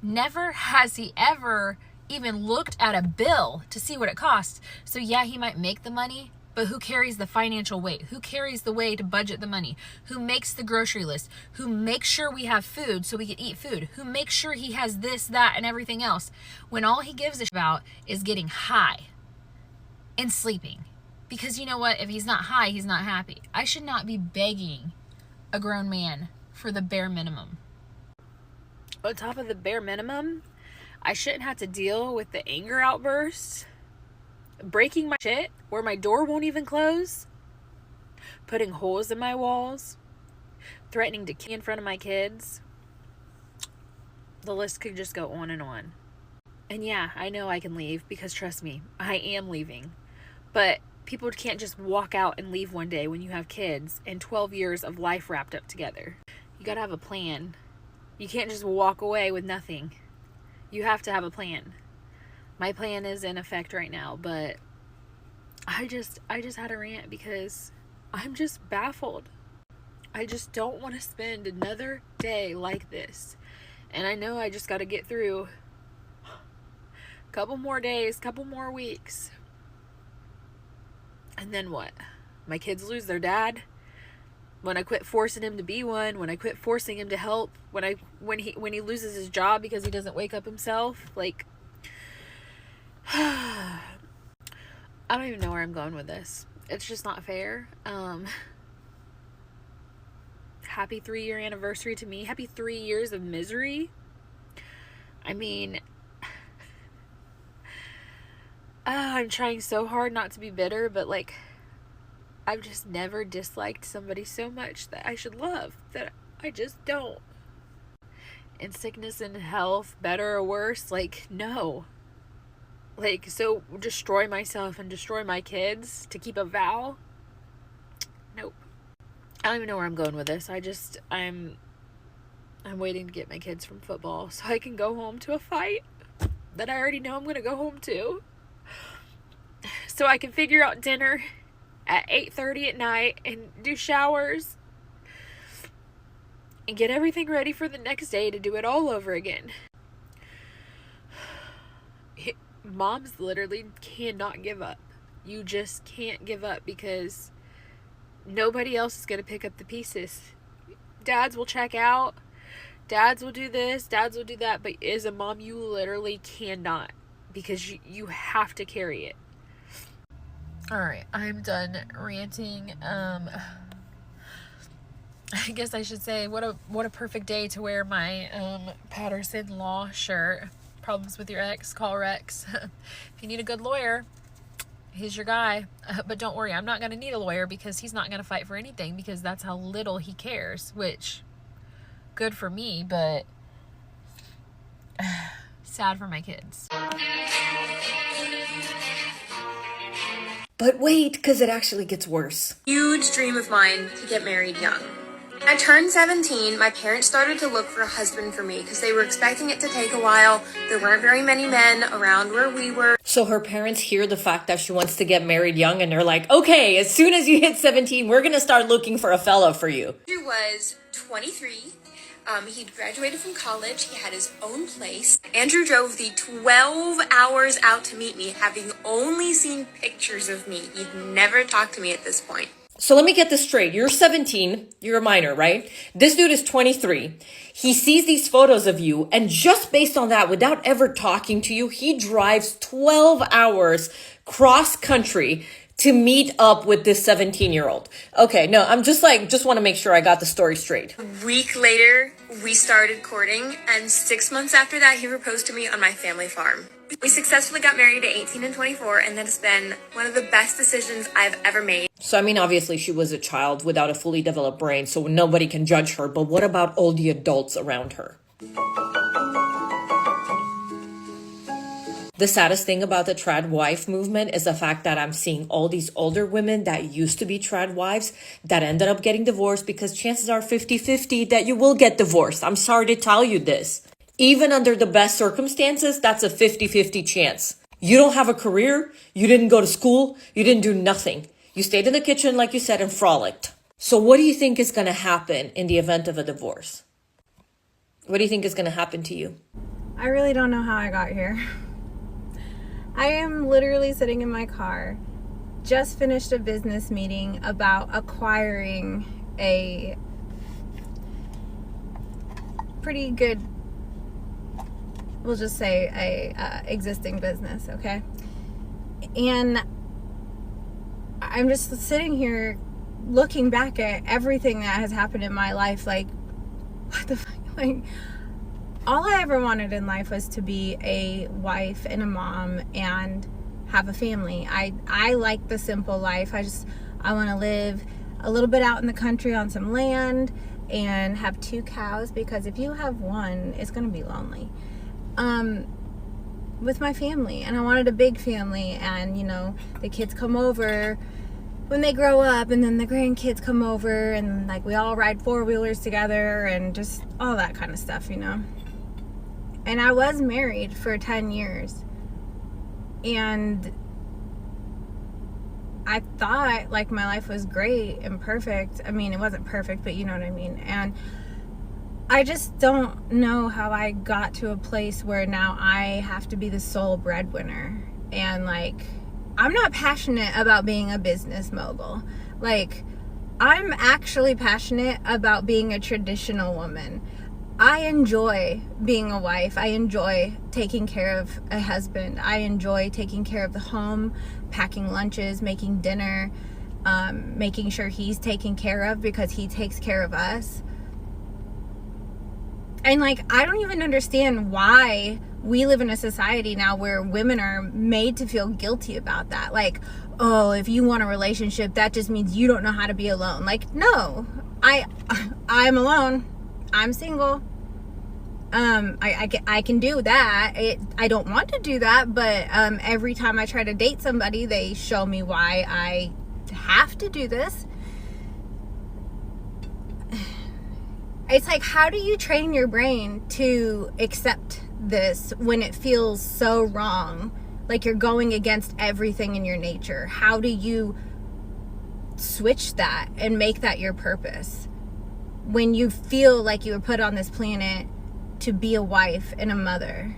[SPEAKER 15] Never has he ever even looked at a bill to see what it costs. So yeah, he might make the money, but who carries the financial weight? Who carries the way to budget the money? Who makes the grocery list? Who makes sure we have food so we can eat food? Who makes sure he has this, that, and everything else? When all he gives a shit about is getting high and sleeping. Because you know what? If he's not high, he's not happy. I should not be begging a grown man for the bare minimum. On top of the bare minimum, I shouldn't have to deal with the anger outbursts, breaking my shit where my door won't even close, putting holes in my walls, threatening to kill in front of my kids. The list could just go on and on. And yeah, I know I can leave because trust me, I am leaving. But people can't just walk out and leave one day when you have kids and 12 years of life wrapped up together. You gotta have a plan. You can't just walk away with nothing. You have to have a plan. My plan is in effect right now, but I just had a rant because I'm just baffled. I just don't want to spend another day like this. And I know I just got to get through Couple more days, couple more weeks. And then what? My kids lose their dad. When I quit forcing him to be one, when I quit forcing him to help, when he loses his job because he doesn't wake up himself, like, I don't even know where I'm going with this. It's just not fair. Happy 3-year anniversary to me. Happy 3 years of misery. I mean, I'm trying so hard not to be bitter, but like, I've just never disliked somebody so much that I should love, that I just don't. In sickness and health, better or worse, like, no. Like, so destroy myself and destroy my kids to keep a vow? Nope. I don't even know where I'm going with this. I'm waiting to get my kids from football so I can go home to a fight that I already know I'm going to go home to. So I can figure out dinner at 8:30 at night and do showers and get everything ready for the next day to do it all over again. Moms literally cannot give up. You just can't give up because nobody else is going to pick up the pieces. Dads will check out. Dads will do this. Dads will do that. But as a mom, you literally cannot, because you have to carry it. Alright, I'm done ranting. I guess I should say, what a perfect day to wear my Patterson Law shirt. Problems with your ex, call Rex. If you need a good lawyer, he's your guy. But don't worry, I'm not going to need a lawyer, because he's not going to fight for anything, because that's how little he cares, which, good for me, but sad for my kids.
[SPEAKER 16] But wait, because it actually gets worse.
[SPEAKER 17] Huge dream of mine to get married young. When I turned 17, my parents started to look for a husband for me because they were expecting it to take a while. There weren't very many men around where we were.
[SPEAKER 16] So her parents hear the fact that she wants to get married young, and they're like, okay, as soon as you hit 17, we're going to start looking for a fella for you.
[SPEAKER 17] Andrew was 23. He'd graduated from college. He had his own place. Andrew drove the 12 hours out to meet me, having only seen pictures of me. He'd never talked to me at this point.
[SPEAKER 16] So let me get this straight. You're 17. You're a minor, right? This dude is 23. He sees these photos of you, and just based on that, without ever talking to you, he drives 12 hours cross country to meet up with this 17-year-old. Okay, no, I'm just want to make sure I got the story straight.
[SPEAKER 17] A week later, we started courting, and 6 months after that, he proposed to me on my family farm. We successfully got married at 18 and 24, and that has been one of the best decisions I've ever made.
[SPEAKER 16] So, I mean, obviously she was a child without a fully developed brain, so nobody can judge her, but what about all the adults around her? The saddest thing about the trad wife movement is the fact that I'm seeing all these older women that used to be trad wives that ended up getting divorced, because chances are 50-50 that you will get divorced. I'm sorry to tell you this. Even under the best circumstances, that's a 50-50 chance. You don't have a career, you didn't go to school, you didn't do nothing. You stayed in the kitchen, like you said, and frolicked. So what do you think is going to happen in the event of a divorce? What do you think is going to happen to you?
[SPEAKER 18] I really don't know how I got here. I am literally sitting in my car, just finished a business meeting about acquiring a pretty good, we'll just say a existing business, okay? And I'm just sitting here looking back at everything that has happened in my life, like, what the fuck? Like, all I ever wanted in life was to be a wife and a mom and have a family. I like the simple life. I want to live a little bit out in the country on some land and have 2 cows, because if you have one, it's going to be lonely. With my family, and I wanted a big family, and you know, the kids come over when they grow up, and then the grandkids come over, and like we all ride 4-wheelers together, and just all that kind of stuff, you know. And I was married for 10 years, and I thought like my life was great and perfect. I mean, it wasn't perfect, but you know what I mean. And I just don't know how I got to a place where now I have to be the sole breadwinner. And like, I'm not passionate about being a business mogul. Like, I'm actually passionate about being a traditional woman. I enjoy being a wife. I enjoy taking care of a husband. I enjoy taking care of the home, packing lunches, making dinner, making sure he's taken care of because he takes care of us. And like, I don't even understand why we live in a society now where women are made to feel guilty about that. Like, oh, if you want a relationship, that just means you don't know how to be alone. Like, no, I'm alone. I'm single. I can do that. I don't want to do that, but every time I try to date somebody, they show me why I have to do this. It's like, how do you train your brain to accept this when it feels so wrong? Like you're going against everything in your nature. How do you switch that and make that your purpose when you feel like you were put on this planet to be a wife and a mother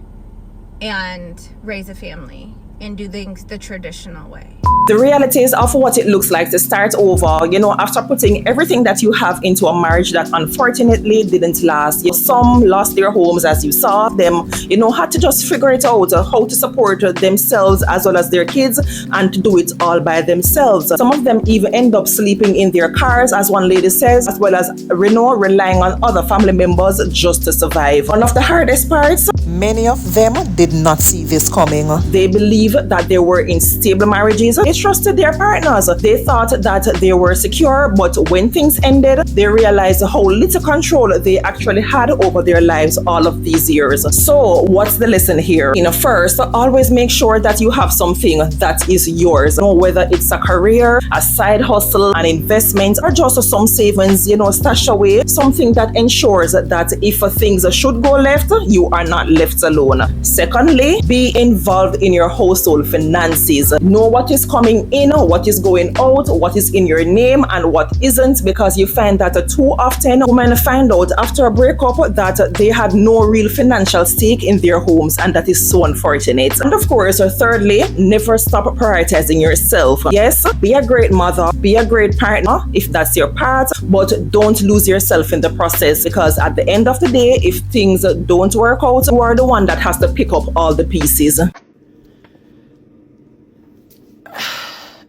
[SPEAKER 18] and raise a family and do things the traditional way?
[SPEAKER 5] The realities of what it looks like to start over, you know, after putting everything that you have into a marriage that unfortunately didn't last. Some lost their homes, as you saw them, you know, had to just figure it out, how to support themselves as well as their kids and to do it all by themselves. Some of them even end up sleeping in their cars, as one lady says, as well as, relying on other family members just to survive. One of the hardest parts, many of them did not see this coming. They believe that they were in stable marriages. They trusted their partners. They thought that they were secure, but when things ended, they realized how little control they actually had over their lives all of these years. So what's the lesson here? First, always make sure that you have something that is yours. Whether it's a career, a side hustle, an investment, or just some savings, stash away, something that ensures that if things should go left, you are not left alone. Secondly, be involved in your household finances. Know what is coming in, what is going out, what is in your name and what isn't, because you find that too often women find out after a breakup that they had no real financial stake in their homes, and that is so unfortunate. And of course, thirdly, never stop prioritizing yourself. Yes, be a great mother, be a great partner if that's your part, but don't lose yourself in the process, because at the end of the day, if things don't work out, you are the one that has to pick up all the pieces.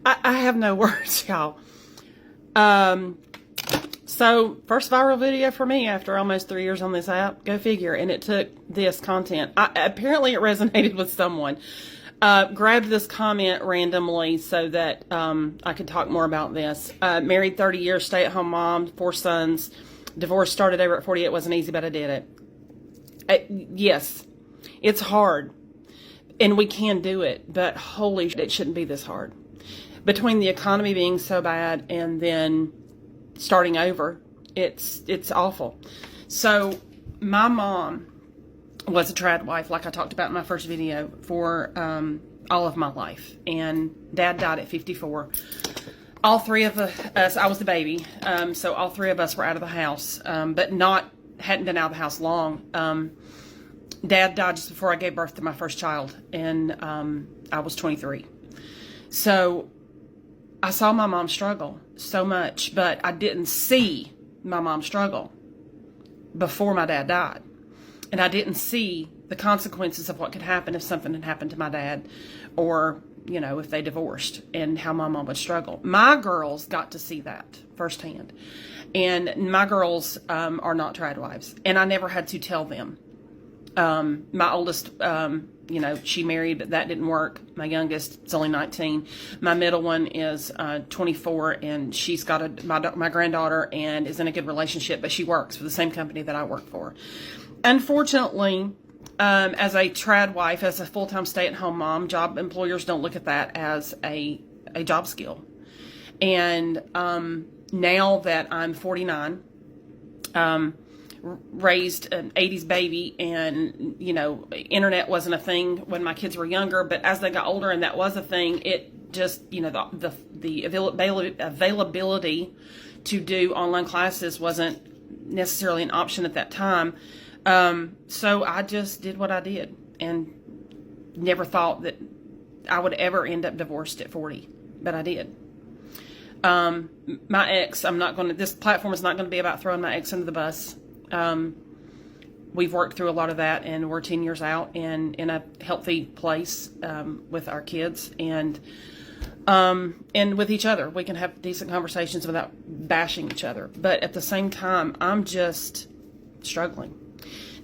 [SPEAKER 19] I have no words, y'all. So first viral video for me after almost 3 years on this app. Go figure. And it took this content. Apparently it resonated with someone. Grabbed this comment randomly so that I could talk more about this. Married 30 years, stay-at-home mom, 4 sons. Divorce started over at 48. Wasn't easy, but I did it. Yes, it's hard. And we can do it. But holy shit, it shouldn't be this hard. Between the economy being so bad and then starting over, it's awful. So my mom was a trad wife, like I talked about in my first video, for all of my life. And Dad died at 54. All 3 of us, I was the baby, so all 3 of us were out of the house, but hadn't been out of the house long. Dad died just before I gave birth to my first child, and I was 23. So I saw my mom struggle so much, but I didn't see my mom struggle before my dad died. And I didn't see the consequences of what could happen if something had happened to my dad, or, if they divorced, and how my mom would struggle. My girls got to see that firsthand. And my girls are not trad wives, and I never had to tell them. My oldest, she married, but that didn't work. My youngest is only 19. My middle one is 24, and she's got my granddaughter and is in a good relationship, but she works for the same company that I work for. Unfortunately, as a trad wife, as a full-time stay-at-home mom, job employers don't look at that as a job skill. And now that I'm 49, raised an 80s baby, and internet wasn't a thing when my kids were younger, but as they got older and that was a thing, it just the availability to do online classes wasn't necessarily an option at that time. So I just did what I did and never thought that I would ever end up divorced at 40, but I did. My ex, this platform is not going to be about throwing my ex under the bus. We've worked through a lot of that, and we're 10 years out and in a healthy place with our kids and with each other. We can have decent conversations without bashing each other. But at the same time, I'm just struggling.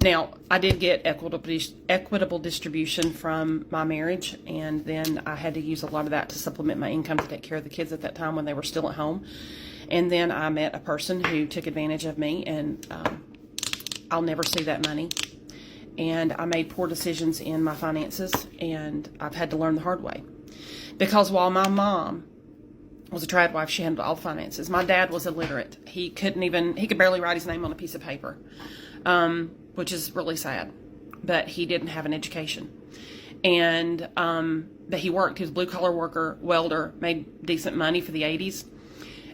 [SPEAKER 19] Now, I did get equitable distribution from my marriage, and then I had to use a lot of that to supplement my income to take care of the kids at that time when they were still at home. And then I met a person who took advantage of me, and I'll never see that money. And I made poor decisions in my finances, and I've had to learn the hard way. Because while my mom was a trad wife, she handled all the finances. My dad was illiterate. He could barely write his name on a piece of paper. Which is really sad, but he didn't have an education. And, but he worked, he was a blue collar worker, welder, made decent money for the 80s.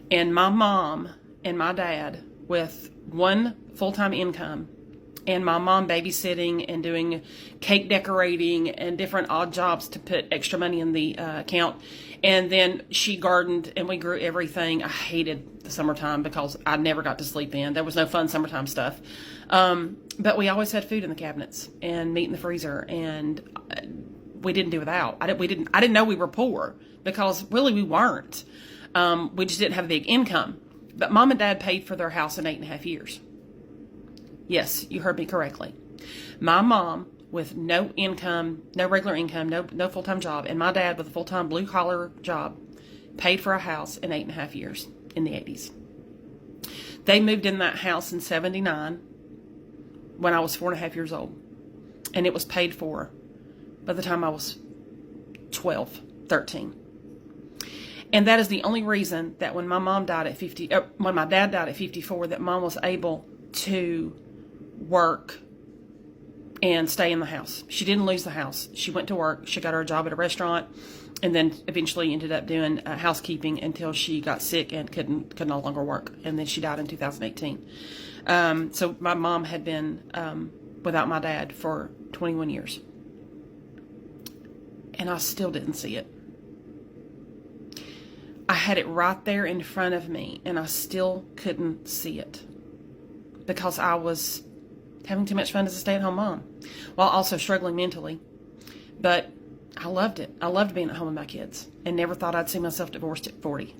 [SPEAKER 19] And my mom and my dad with one full-time income, and my mom babysitting and doing cake decorating and different odd jobs to put extra money in the account. And then she gardened and we grew everything. I hated the summertime because I never got to sleep in. There was no fun summertime stuff. But we always had food in the cabinets and meat in the freezer, and we didn't do without. I didn't know we were poor because really we weren't. We just didn't have a big income. But Mom and Dad paid for their house in 8.5 years. Yes, you heard me correctly. My mom with no income, no regular income, no full-time job, and my dad with a full-time blue-collar job paid for a house in 8.5 years in the 80s. They moved in that house in 79 when I was 4.5 years old. And it was paid for by the time I was 12, 13. And that is the only reason that when my mom died at when my dad died at 54, that Mom was able to work and stay in the house. She didn't lose the house. She went to work. She got her a job at a restaurant, and then eventually ended up doing housekeeping until she got sick and could no longer work. And then she died in 2018. So my mom had been without my dad for 21 years. And I still didn't see it. I had it right there in front of me, and I still couldn't see it because I was having too much fun as a stay-at-home mom while also struggling mentally. But I loved it. I loved being at home with my kids and never thought I'd see myself divorced at 40.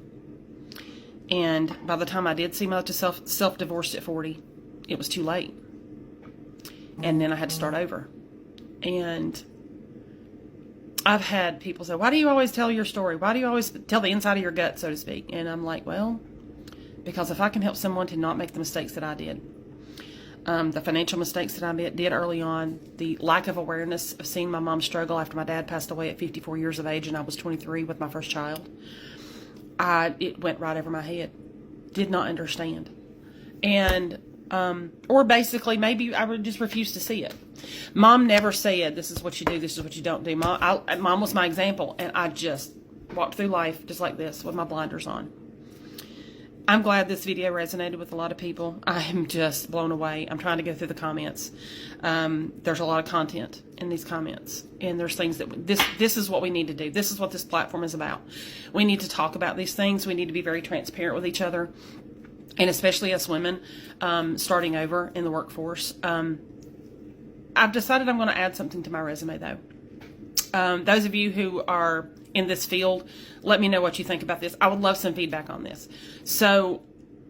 [SPEAKER 19] And by the time I did see myself self-divorced at 40, it was too late. And then I had to start over. And I've had people say, why do you always tell your story? Why do you always tell the inside of your gut, so to speak? And I'm like, well, because if I can help someone to not make the mistakes that I did, the financial mistakes that I did early on, the lack of awareness of seeing my mom struggle after my dad passed away at 54 years of age and I was 23 with my first child, it went right over my head. Did not understand. And, or basically maybe I would just refuse to see it. Mom never said, this is what you do, this is what you don't do. Mom was my example, and I just walked through life just like this with my blinders on. I'm glad this video resonated with a lot of people. I'm just blown away. I'm trying to go through the comments. There's a lot of content in these comments, and there's things that this is what we need to do. This is what this platform is about. We need to talk about these things. We need to be very transparent with each other, and especially us women starting over in the workforce. I've decided I'm going to add something to my resume, though. Those of you who are in this field, let me know what you think about this. I would love some feedback on this. So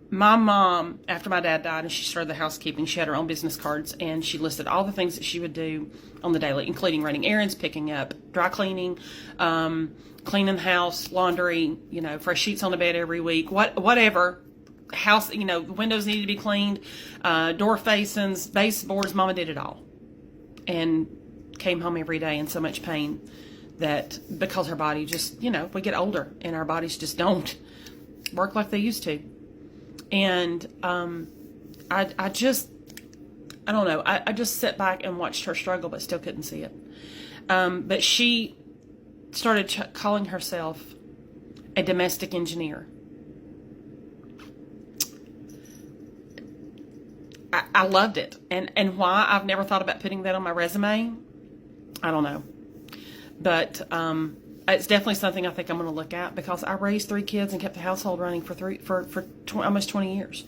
[SPEAKER 19] my mom, after my dad died and she started the housekeeping, she had her own business cards, and she listed all the things that she would do on the daily, including running errands, picking up dry cleaning, cleaning the house, laundry, fresh sheets on the bed every week, whatever. House, windows needed to be cleaned, door facings, baseboards. Mama did it all. And came home every day in so much pain that because her body just, we get older and our bodies just don't work like they used to. And I don't know. I just sat back and watched her struggle, but still couldn't see it. But she started calling herself a domestic engineer. I loved it. And why I've never thought about putting that on my resume, I don't know. But it's definitely something I think I'm going to look at, because I raised 3 kids and kept the household running for almost 20 years.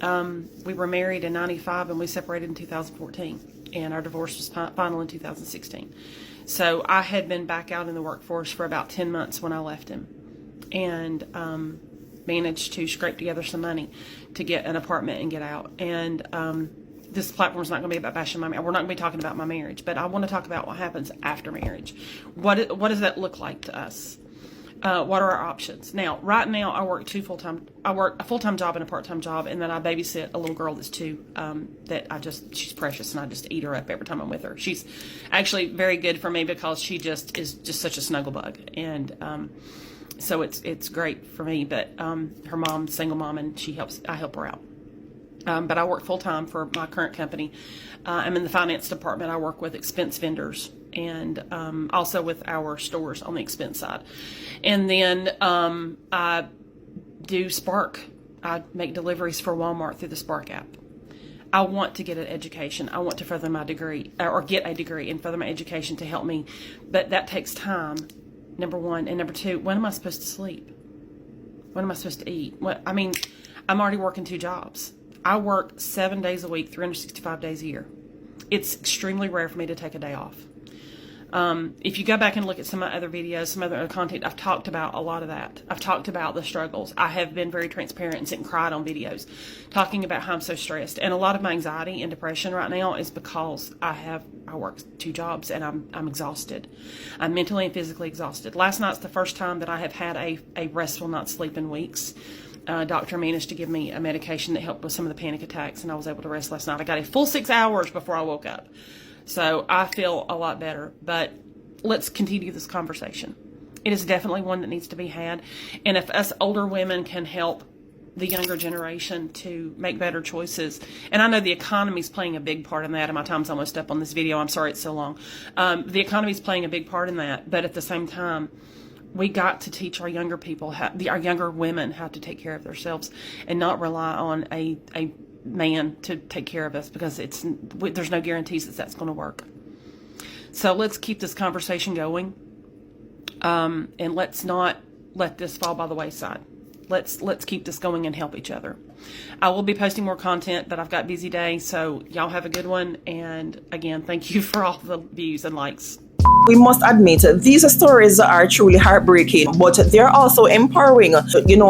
[SPEAKER 19] We were married in 95 and we separated in 2014, and our divorce was final in 2016. So I had been back out in the workforce for about 10 months when I left him, and managed to scrape together some money to get an apartment and get out. And this platform is not going to be about bashing my marriage. We're not going to be talking about my marriage, but I want to talk about what happens after marriage. What does that look like to us? What are our options? Now, right now, I work I work a full-time job and a part-time job, and then I babysit a little girl that's 2, she's precious, and I just eat her up every time I'm with her. She's actually very good for me because she is just such a snuggle bug. And, so it's great for me, but, her mom's single mom, and I help her out. But I work full-time for my current company. I'm in the finance department. I work with expense vendors, and also with our stores on the expense side. And then I do Spark. I make deliveries for Walmart through the Spark app. I want to get an education. I want to further my degree, or get a degree and further my education to help me. But that takes time, number one. And number two, when am I supposed to sleep? When am I supposed to eat? I'm already working 2 jobs. I work 7 days a week, 365 days a year. It's extremely rare for me to take a day off. If you go back and look at some of my other videos, some other content, I've talked about a lot of that. I've talked about the struggles. I have been very transparent and sit and cried on videos, talking about how I'm so stressed. And a lot of my anxiety and depression right now is because I work 2 jobs, and I'm exhausted. I'm mentally and physically exhausted. Last night's the first time that I have had a restful night's sleep in weeks. Doctor managed to give me a medication that helped with some of the panic attacks, and I was able to rest last night. I got a full 6 hours before I woke up. So I feel a lot better, but let's continue this conversation. It is definitely one that needs to be had. And if us older women can help the younger generation to make better choices, and I know the economy is playing a big part in that, and my time's almost up on this video. I'm sorry it's so long. The economy is playing a big part in that, but at the same time, we got to teach our younger people, our younger women, how to take care of themselves and not rely on a man to take care of us, because there's no guarantees that's going to work. So let's keep this conversation going, and let's not let this fall by the wayside. Let's keep this going and help each other. I will be posting more content, but I've got a busy day, so y'all have a good one. And again, thank you for all the views and likes.
[SPEAKER 5] We must admit, these stories are truly heartbreaking, but they're also empowering,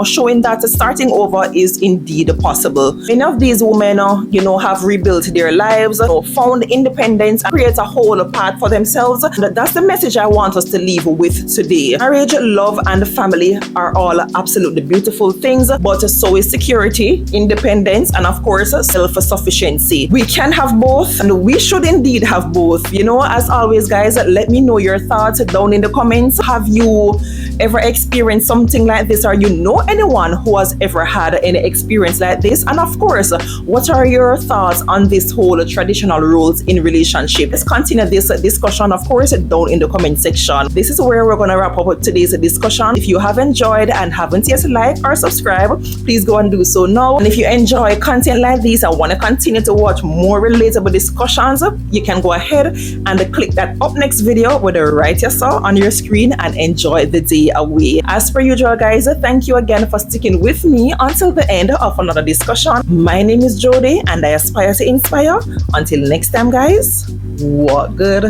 [SPEAKER 5] showing that starting over is indeed possible. Many of these women, have rebuilt their lives, found independence, and create a whole path for themselves. And that's the message I want us to leave with today. Marriage, love, and family are all absolutely beautiful things, but so is security, independence, and of course, self-sufficiency. We can have both, and we should indeed have both. As always, guys, let me know your thoughts down in the comments. Have you ever experienced something like this, or anyone who has ever had any experience like this? And of course, what are your thoughts on this whole traditional roles in relationship? Let's continue this discussion, of course, down in the comment section. This is where we're going to wrap up today's discussion. If you have enjoyed and haven't yet liked or subscribed, please go and do so now. And if you enjoy content like this and want to continue to watch more relatable discussions, you can go ahead and click that up next video with the right you saw on your screen and enjoy the day away. As per usual, guys, thank you again for sticking with me until the end of another discussion. My name is Jody, and I aspire to inspire. Until next time, guys, walk good.